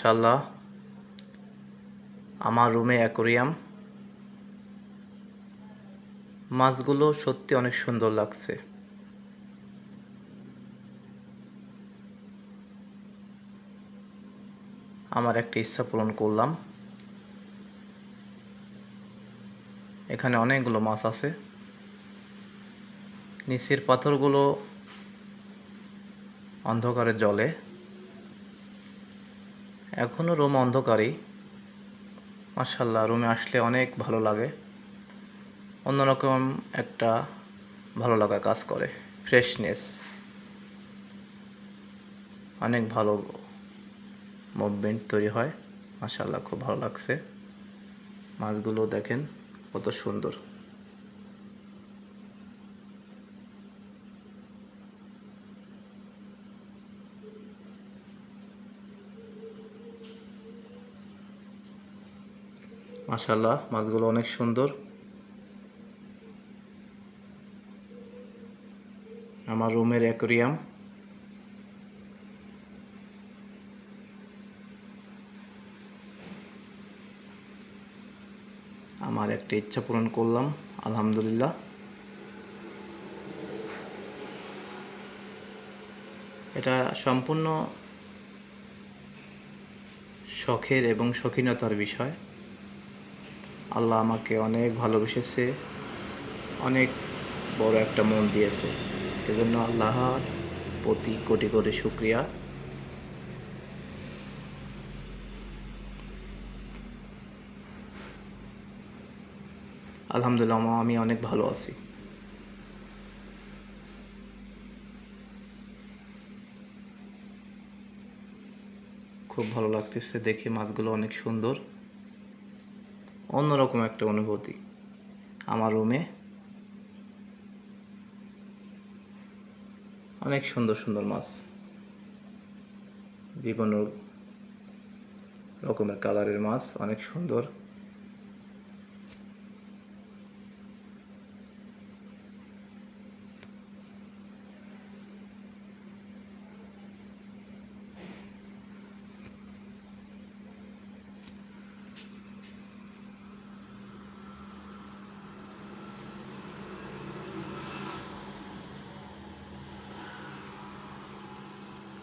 মাশাআল্লাহ, আমার রুমে অ্যাকোরিয়াম। মাছগুলো সত্যি অনেক সুন্দর লাগছে। আমার একটা ইচ্ছা পূরণ করলাম। এখানে অনেকগুলো মাছ আছে। নিচের পাথরগুলো অন্ধকারে জ্বলে। এখনও রুম অন্ধকারই। মাশাআল্লাহ, রুমে আসলে অনেক ভালো লাগে। অন্যরকম একটা ভালো লাগা কাজ করে, ফ্রেশনেস। অনেক ভালো মুভমেন্ট তৈরি হয়। মাশাআল্লাহ, খুব ভালো লাগছে। মাছগুলো দেখেন কত সুন্দর। মাশাআল্লাহ, মাছগুলো অনেক সুন্দর। আমার রুমের অ্যাকোরিয়াম। আমার একটা ইচ্ছা পূরণ করলাম, আলহামদুলিল্লাহ। এটা সম্পূর্ণ শখের এবং শৌখিনতার বিষয়। আল্লাহ আমাকে অনেক ভালোবেসেছে, অনেক বড় একটা মন দিয়েছে। এজন্য আল্লাহর প্রতি কোটি কোটি শুকরিয়া। আলহামদুলিল্লাহ, আমি অনেক ভালো আছি। খুব ভালো লাগতেছে দেখে, মাছগুলো অনেক সুন্দর। অন্যরকম একটা অনুভূতি। আমার রুমে অনেক সুন্দর সুন্দর মাছ, বিভিন্ন রকমের কালারের মাছ, অনেক সুন্দর।